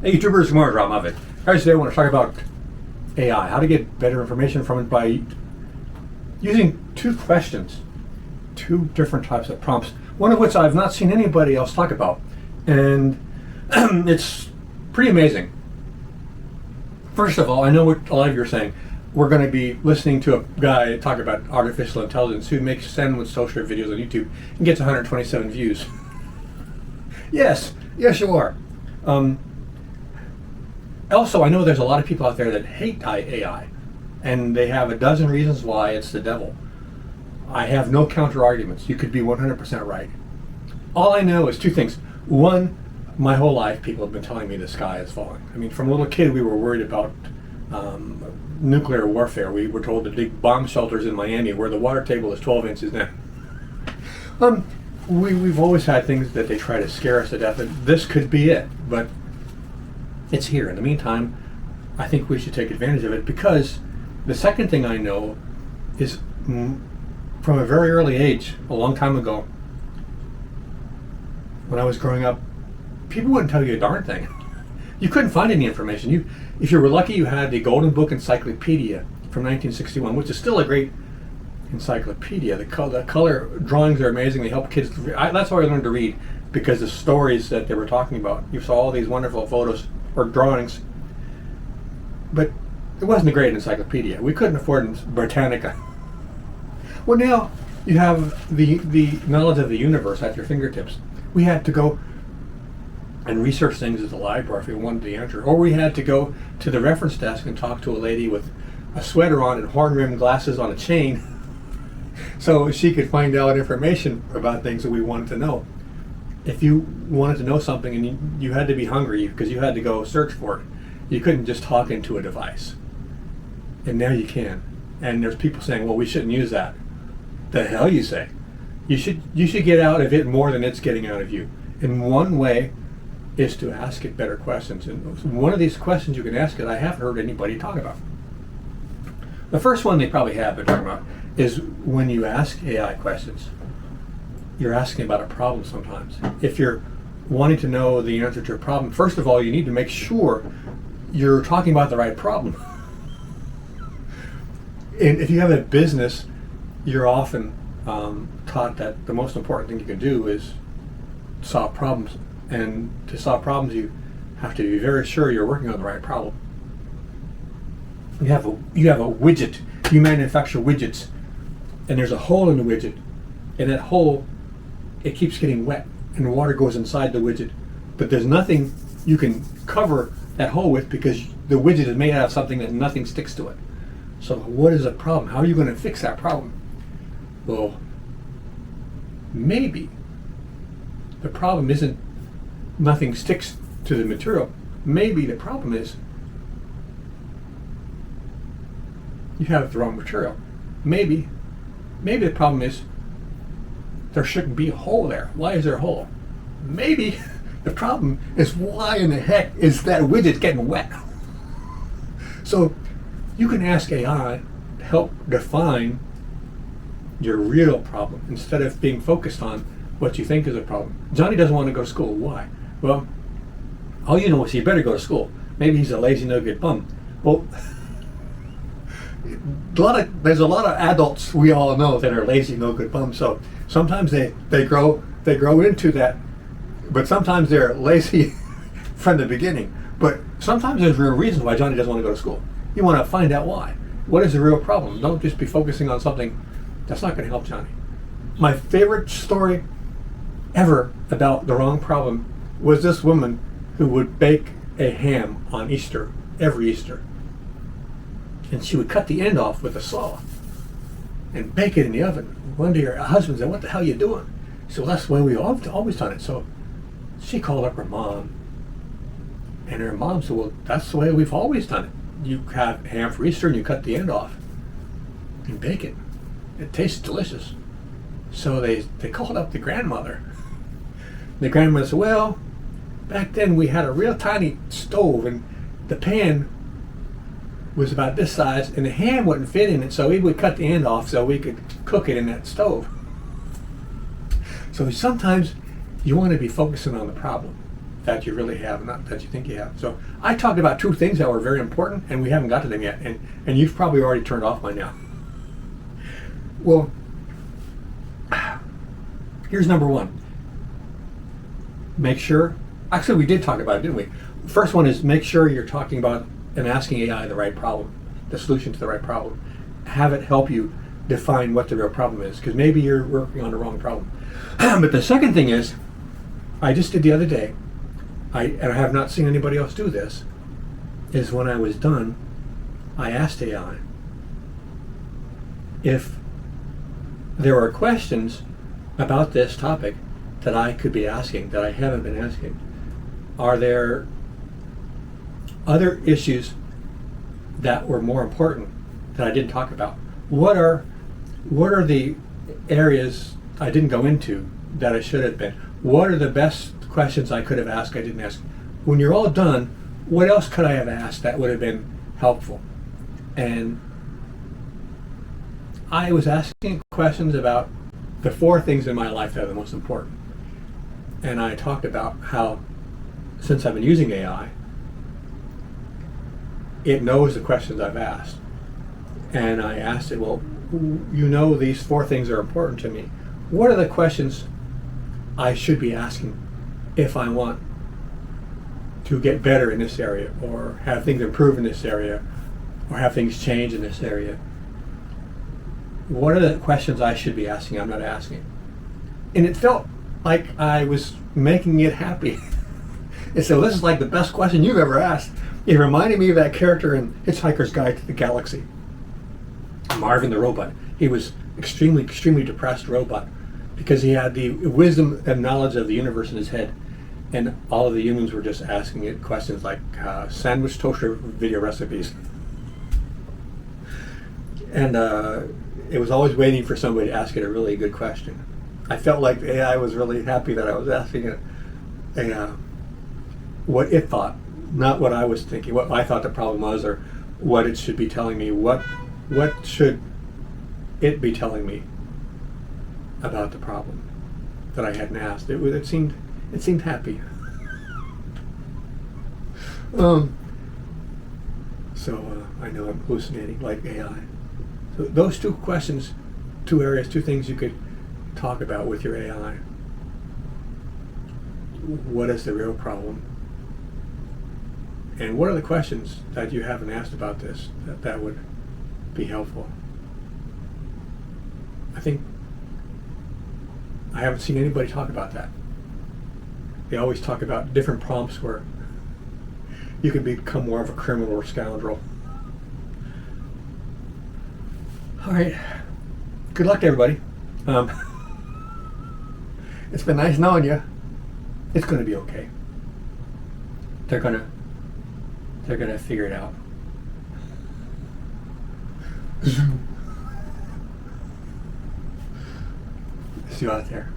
Hey YouTubers, good morning, Robb Moffett. Guys, today I want to talk about AI, how to get better information from it by using two questions, two different types of prompts, one of which I've not seen anybody else talk about. And it's pretty amazing. First of all, I know what a lot of you are saying. We're going to be listening to a guy talk about artificial intelligence who makes sandwich social videos on YouTube and gets 127 views. Yes, you are. Also, I know there's a lot of people out there that hate AI, and they have a dozen reasons why it's the devil. I have no counter arguments. You could be 100% right. All I know is two things. One, my whole life people have been telling me the sky is falling. I mean, from a little kid we were worried about nuclear warfare. We were told to dig bomb shelters in Miami where the water table is 12 inches now. We've always had things that they try to scare us to death, and this could be it, but it's here. In the meantime, I think we should take advantage of it, because the second thing I know is from a very early age, a long time ago, when I was growing up, people wouldn't tell you a darn thing. You couldn't find any information. If you were lucky, you had the Golden Book Encyclopedia from 1961, which is still a great encyclopedia. The color drawings are amazing. They help kids. That's how I learned to read, because the stories that they were talking about. You saw all these wonderful photos or drawings, but it wasn't a great encyclopedia. We couldn't afford Britannica. Well, now you have the knowledge of the universe at your fingertips. We had to go and research things at the library if we wanted the answer, or we had to go to the reference desk and talk to a lady with a sweater on and horn-rimmed glasses on a chain so she could find out information about things that we wanted to know. If you wanted to know something, and you had to be hungry because you had to go search for it. You couldn't just talk into a device. And now you can. And there's people saying, well, we shouldn't use that. The hell you say? You should get out of it more than it's getting out of you. And one way is to ask it better questions. And one of these questions you can ask it, I haven't heard anybody talk about. The first one they probably have been talking about is when you ask AI questions, you're asking about a problem sometimes. If you're wanting to know the answer to a problem, first of all, you need to make sure you're talking about the right problem. And if you have a business, you're often taught that the most important thing you can do is solve problems. And to solve problems, you have to be very sure you're working on the right problem. You have a widget. You manufacture widgets, and there's a hole in the widget, and that hole, it keeps getting wet, and the water goes inside the widget, but there's nothing you can cover that hole with, because the widget is made out of something that nothing sticks to it. So what is the problem? How are you going to fix that problem? Well, maybe the problem isn't nothing sticks to the material. Maybe the problem is you have the wrong material. Maybe the problem is there shouldn't be a hole there. Why is there a hole? Maybe the problem is, why in the heck is that widget getting wet? So you can ask AI to help define your real problem instead of being focused on what you think is a problem. Johnny doesn't want to go to school. Why? Well, all you know is he better go to school. Maybe he's a lazy, no good bum. Well, there's a lot of adults we all know that are lazy, no good bums. So sometimes they grow into that, but sometimes they're lazy from the beginning. But sometimes there's real reasons why Johnny doesn't want to go to school. You want to find out why. What is the real problem? Don't just be focusing on something that's not going to help Johnny. My favorite story ever about the wrong problem was this woman who would bake a ham on Easter, every Easter. And she would cut the end off with a saw and bake it in the oven. One day her husband said, what the hell are you doing? She said, well, that's the way we've always done it. So she called up her mom, and her mom said, well, that's the way we've always done it. You have ham for Easter and you cut the end off and bake it. It tastes delicious. So they called up the grandmother. The grandmother said, well, back then we had a real tiny stove, and the pan was about this size, and the ham wouldn't fit in it, so we would cut the end off so we could cook it in that stove. So sometimes you want to be focusing on the problem. that you really have, not that you think you have. So I talked about two things that were very important, and we haven't got to them yet, and you've probably already turned off by now. Well, here's number one. Make sure, actually we did talk about it, didn't we? First one is make sure you're talking about and asking AI the right problem, the solution to the right problem. Have it help you define what the real problem is, because maybe you're working on the wrong problem. But the second thing is, I just did the other day, and I have not seen anybody else do this, is when I was done, I asked AI if there are questions about this topic that I could be asking, that I haven't been asking. Are there other issues that were more important that I didn't talk about? What are the areas I didn't go into that I should have been? What are the best questions I could have asked I didn't ask? When you're all done, what else could I have asked that would have been helpful? And I was asking questions about the four things in my life that are the most important. And I talked about how, since I've been using AI, it knows the questions I've asked. And I asked it, well, you know these four things are important to me. What are the questions I should be asking if I want to get better in this area, or have things improve in this area, or have things change in this area? What are the questions I should be asking I'm not asking? And it felt like I was making it happy. And so this is like the best question you've ever asked. It reminded me of that character in Hitchhiker's Guide to the Galaxy, Marvin the robot. He was extremely depressed robot because he had the wisdom and knowledge of the universe in his head, and all of the humans were just asking it questions like sandwich toaster video recipes. And it was always waiting for somebody to ask it a really good question. I felt like the AI was really happy that I was asking it what it thought, not what I was thinking, what I thought the problem was, or what it should be telling me. What should it be telling me about the problem that I hadn't asked? It seemed happy. So I know I'm hallucinating like AI. So those two questions, two areas, two things you could talk about with your AI. What is the real problem? And what are the questions that you haven't asked about this that would be helpful? I think I haven't seen anybody talk about that. They always talk about different prompts where you can become more of a criminal or scoundrel. All right. Good luck to everybody. It's been nice knowing you. It's going to be okay. They're gonna figure it out. See you out there.